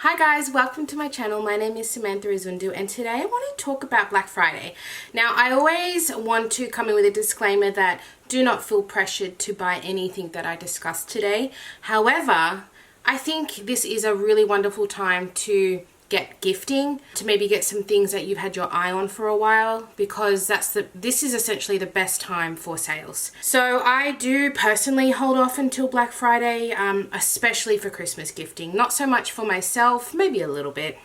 Hi guys, welcome to my channel. My name is Samantha Izundu and today I want to talk about Black Friday. Now I always want to come in with a disclaimer that do not feel pressured to buy anything that I discuss today. However, I think this is a really wonderful time to get gifting, to maybe get some things that you've had your eye on for a while, because this is essentially the best time for sales. So I do personally hold off until Black Friday, especially for Christmas gifting. Not so much for myself, maybe a little bit,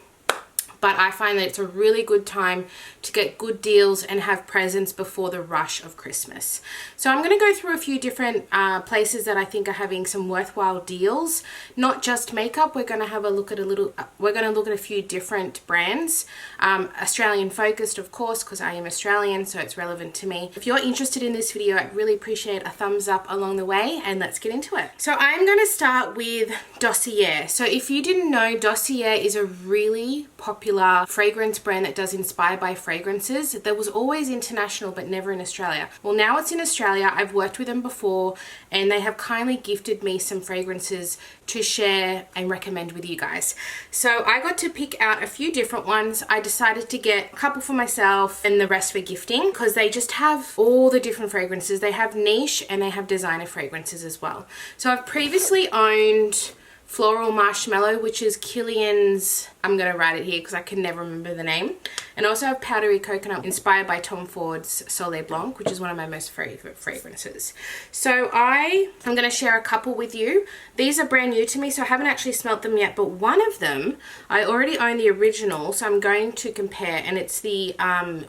but I find that it's a really good time to get good deals and have presents before the rush of Christmas. So I'm going to go through a few different places that I think are having some worthwhile deals. Not just makeup. We're going to have a look at a few different brands. Australian focused, of course, because I am Australian, so it's relevant to me. If you're interested in this video, I'd really appreciate a thumbs up along the way, and let's get into it. So I'm going to start with Dossier. So if you didn't know, Dossier is a really popular fragrance brand that does inspired by fragrances. That was always international but never in Australia. Well, now it's in Australia. I've worked with them before and they have kindly gifted me some fragrances to share and recommend with you guys. So I got to pick out a few different ones. I decided to get a couple for myself and the rest for gifting because they just have all the different fragrances. They have niche and they have designer fragrances as well. So I've previously owned Floral Marshmallow, which is Kilian's, I'm going to write it here because I can never remember the name. And I also have Powdery Coconut, inspired by Tom Ford's Soleil Blanc, which is one of my most favorite fragrances. So I'm going to share a couple with you. These are brand new to me, so I haven't actually smelt them yet, but one of them, I already own the original, so I'm going to compare, and it's the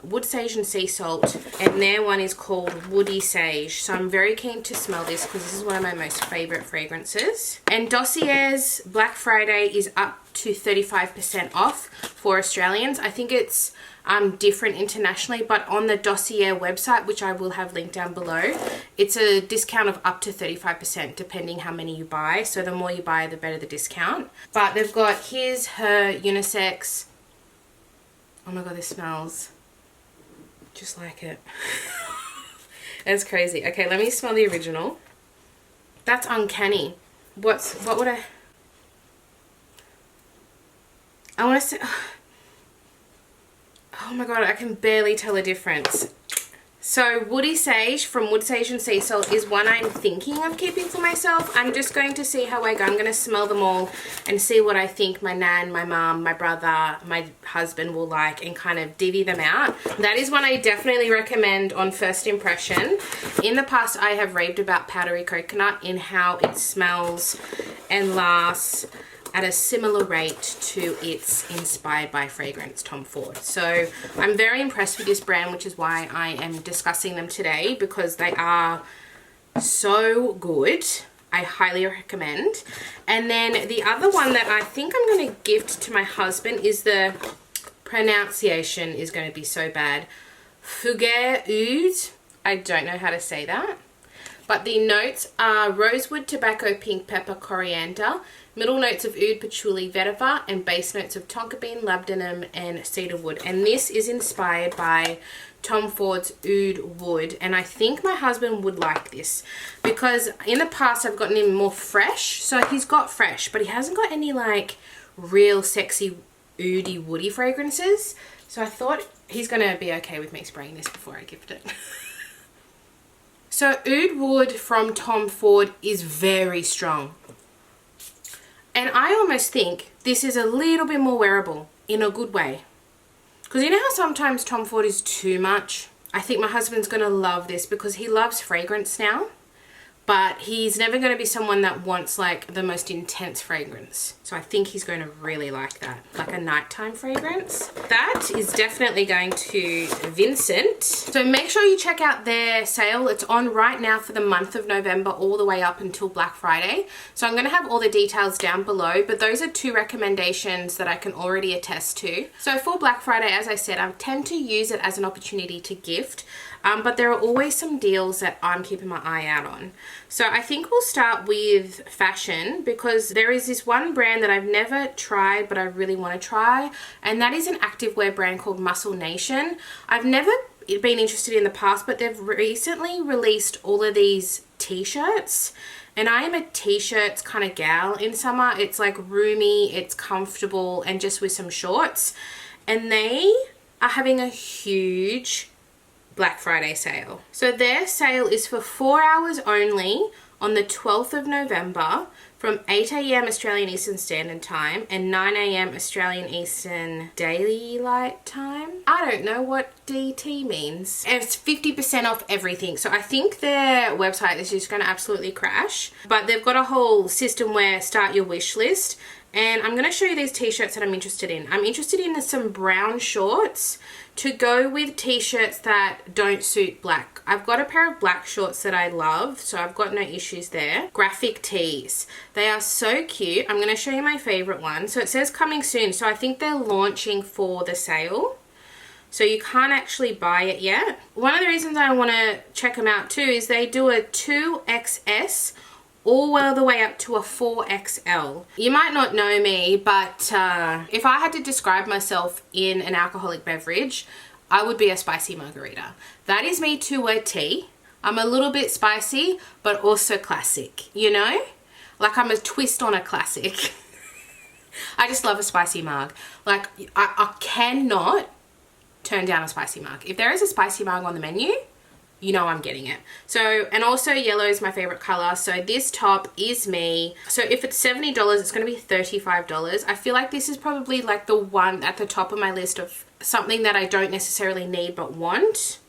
Wood Sage and Sea Salt, and their one is called Woody Sage. So I'm very keen to smell this because this is one of my most favorite fragrances. And Dossier's Black Friday is up to 35% off for Australians. I think it's different internationally, but on the Dossier website, which I will have linked down below, it's a discount of up to 35% depending how many you buy. So the more you buy, the better the discount. But they've got his, her, unisex. Oh my god, this smells just like it. That's crazy. Okay, let me smell the original. That's uncanny. What would I want to say, oh my god, I can barely tell a difference. So Woody Sage from Wood Sage and Sea Salt is one I'm thinking of keeping for myself. I'm just going to see how I go. I'm going to smell them all and see what I think my nan, my mum, my brother, my husband will like, and kind of divvy them out. That is one I definitely recommend on first impression. In the past, I have raved about Powdery Coconut in how it smells and lasts at a similar rate to its inspired by fragrance, Tom Ford. So I'm very impressed with this brand, which is why I am discussing them today, because they are so good. I highly recommend. And then the other one that I think I'm going to gift to my husband is, the pronunciation is going to be so bad, Fougère Oud. I don't know how to say that. But the notes are rosewood, tobacco, pink pepper, coriander, middle notes of oud, patchouli, vetiver, and base notes of tonka bean, labdanum, and cedarwood. And this is inspired by Tom Ford's Oud Wood. And I think my husband would like this because in the past I've gotten him more fresh. So he's got fresh, but he hasn't got any like real sexy oudy woody fragrances. So I thought he's going to be okay with me spraying this before I gift it. So Oud Wood from Tom Ford is very strong. And I almost think this is a little bit more wearable in a good way. Because you know how sometimes Tom Ford is too much? I think my husband's going to love this because he loves fragrance now. But he's never going to be someone that wants like the most intense fragrance. So I think he's going to really like that. Like a nighttime fragrance. That is definitely going to Vincent. So make sure you check out their sale. It's on right now for the month of November all the way up until Black Friday. So I'm going to have all the details down below. But those are two recommendations that I can already attest to. So for Black Friday, as I said, I tend to use it as an opportunity to gift. But there are always some deals that I'm keeping my eye out on. So I think we'll start with fashion because there is this one brand that I've never tried but I really want to try, and that is an activewear brand called Muscle Nation. I've never been interested in the past, but they've recently released all of these t-shirts And I am a t-shirts kind of gal in summer. It's like roomy, it's comfortable, and just with some shorts. And they are having a huge Black Friday sale. So their sale is for 4 hours only on the 12th of November from 8 a.m. Australian Eastern Standard Time and 9 a.m. Australian Eastern Daylight Time. I don't know what DT means. And it's 50% off everything. So I think their website is just going to absolutely crash. But they've got a whole system where start your wish list. And I'm going to show you these t-shirts that I'm interested in. I'm interested in some brown shorts to go with t-shirts that don't suit black. I've got a pair of black shorts that I love, so I've got no issues there. Graphic tees. They are so cute. I'm going to show you my favorite one. So it says coming soon. So I think they're launching for the sale. So you can't actually buy it yet. One of the reasons I want to check them out too is they do a 2XS all the way up to a 4XL. You might not know me, but if I had to describe myself in an alcoholic beverage, I would be a spicy margarita. That is me to a T. I'm a little bit spicy, but also classic, you know? Like I'm a twist on a classic. I just love a spicy marg. Like I cannot turn down a spicy marg. If there is a spicy marg on the menu, you know I'm getting it. So, and also yellow is my favorite color. So this top is me. So if it's $70, it's going to be $35. I feel like this is probably like the one at the top of my list of something that I don't necessarily need but want.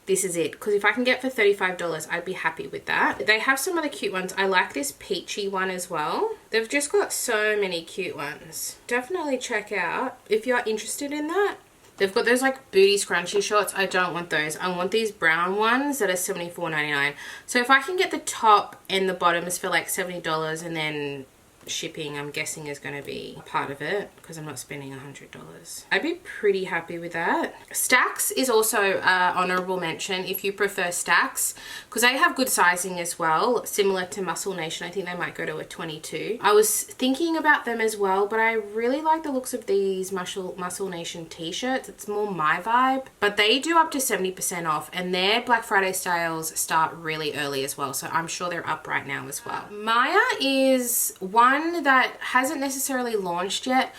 This is it. Because if I can get for $35, I'd be happy with that. They have some other cute ones. I like this peachy one as well. They've just got so many cute ones. Definitely check out if you're interested in that. They've got those like booty scrunchy shorts. I don't want those. I want these brown ones that are $74.99. So if I can get the top and the bottoms for like $70 and then shipping, I'm guessing, is going to be part of it because I'm not spending $100. I'd be pretty happy with that. Stax is also honorable mention if you prefer Stax because they have good sizing as well, similar to Muscle Nation. I think they might go to a 22. I was thinking about them as well, but I really like the looks of these Muscle Nation t-shirts. It's more my vibe, but they do up to 70% off and their Black Friday sales start really early as well, so I'm sure they're up right now as well. Maya is one that hasn't necessarily launched yet,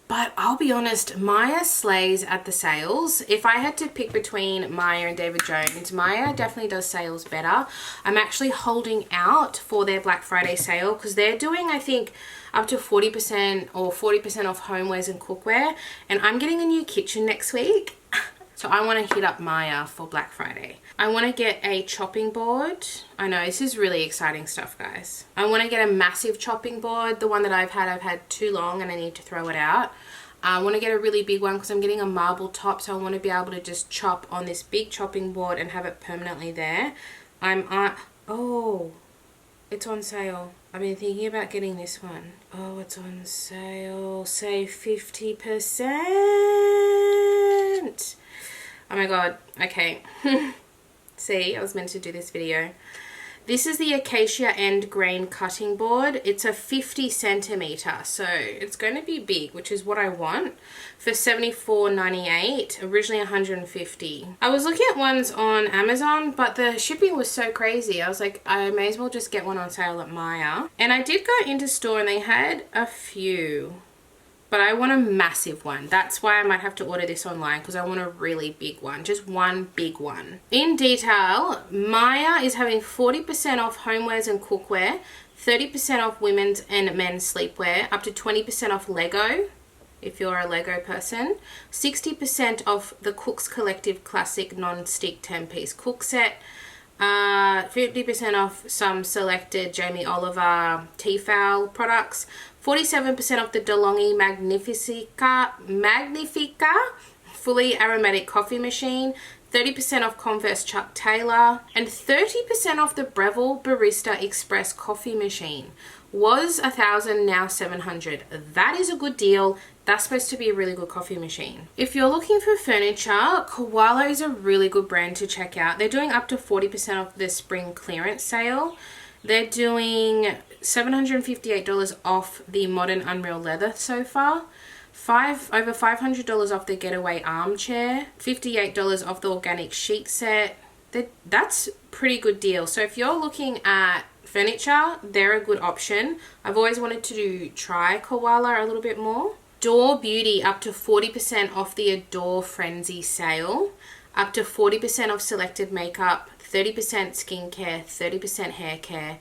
but I'll be honest, Maya slays at the sales. If I had to pick between Maya and David Jones, Maya definitely does sales better. I'm actually holding out for their Black Friday sale because they're doing, I think, up to 40% or 40% off homewares and cookware, and I'm getting a new kitchen next week. So I want to hit up Maya for Black Friday. I want to get a chopping board. I know this is really exciting stuff, guys. I want to get a massive chopping board. The one that I've had too long and I need to throw it out. I want to get a really big one because I'm getting a marble top, so I want to be able to just chop on this big chopping board and have it permanently there. Oh, it's on sale. I've been thinking about getting this one. Oh, it's on sale. Save 50%. Oh my god. Okay. See, I was meant to do this video. This is the Acacia End Grain Cutting Board. It's a 50 centimeter, so it's going to be big, which is what I want, for $74.98, originally $150. I was looking at ones on Amazon, but the shipping was so crazy. I was like, I may as well just get one on sale at Maya. And I did go into store and they had a few, but I want a massive one. That's why I might have to order this online because I want a really big one. Just one big one. In detail, Maya is having 40% off homewares and cookware, 30% off women's and men's sleepwear, up to 20% off Lego if you're a Lego person, 60% off the Cooks Collective Classic Non-Stick 10-piece cook set, 50% off some selected Jamie Oliver Tefal products, 47% off the DeLonghi Magnifica fully aromatic coffee machine, 30% off Converse Chuck Taylor, and 30% off the Breville Barista Express coffee machine. Was $1,000, now $700. That is a good deal. That's supposed to be a really good coffee machine. If you're looking for furniture, Koala is a really good brand to check out. They're doing up to 40% off the spring clearance sale. They're doing $758 off the modern Unreal leather sofa, over $500 off the Getaway armchair, $58 off the organic sheet set. That's a pretty good deal. So if you're looking at furniture, they're a good option. I've always wanted to try Koala a little bit more. Adore Beauty, up to 40% off the Adore Frenzy sale. Up to 40% off selected makeup, 30% skincare, 30% hair care,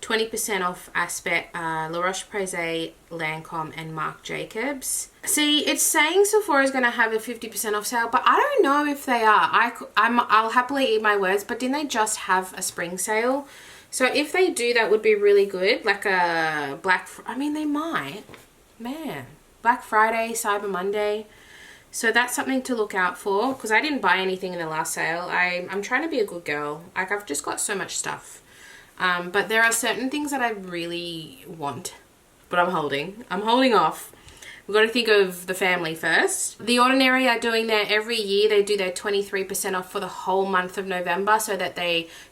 20% off Aspect, La Roche-Posay, Lancome, and Marc Jacobs. See, it's saying Sephora is going to have a 50% off sale, but I don't know if they are. I'll happily eat my words, but didn't they just have a spring sale? So if they do, that would be really good. Like a they might. Man. Black Friday, Cyber Monday. So that's something to look out for, because I didn't buy anything in the last sale. I'm trying to be a good girl. Like, I've just got so much stuff. But there are certain things that I really want, but I'm holding off. We've got to think of the family first. The Ordinary are doing every year they do their 23% off for the whole month of November, so that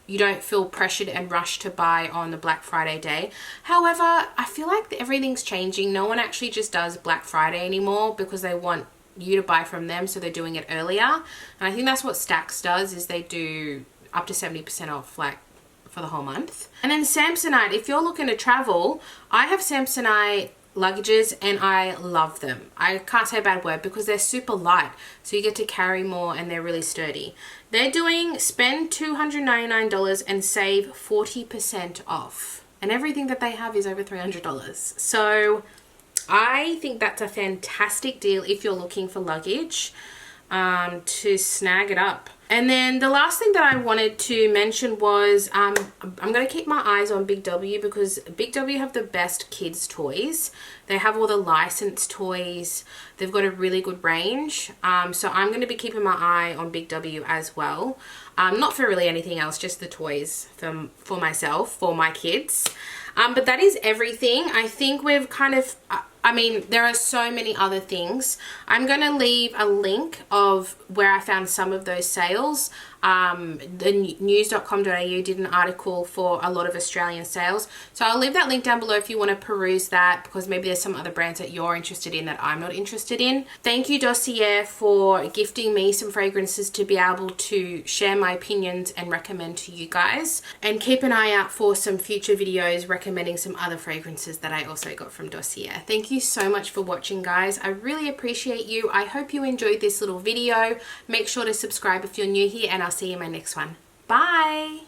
you don't feel pressured and rushed to buy on the Black Friday day. However, I feel like everything's changing. No one actually just does Black Friday anymore because they want you to buy from them, so they're doing it earlier. And I think that's what Stacks does, is they do up to 70% off, like, for the whole month. And then Samsonite, if you're looking to travel, I have Samsonite luggages and I love them. I can't say a bad word because they're super light, so you get to carry more and they're really sturdy. They're doing spend $299 and save 40% off, and everything that they have is over $300. So I think that's a fantastic deal if you're looking for luggage, to snag it up. And then the last thing that I wanted to mention was I'm going to keep my eyes on Big W, because Big W have the best kids toys. They have all the licensed toys. They've got a really good range. So I'm going to be keeping my eye on Big W as well. Not for really anything else, just the toys for myself, for my kids. But that is everything. I think we've kind of... there are so many other things. I'm going to leave a link of where I found some of those sales. The news.com.au did an article for a lot of Australian sales. So I'll leave that link down below if you want to peruse that, because maybe there's some other brands that you're interested in that I'm not interested in. Thank you, Dossier, for gifting me some fragrances to be able to share my opinions and recommend to you guys. And keep an eye out for some future videos recommending some other fragrances that I also got from Dossier. Thank you so much for watching, guys. I really appreciate you. I hope you enjoyed this little video. Make sure to subscribe if you're new here, and I'll see you in my next one. Bye!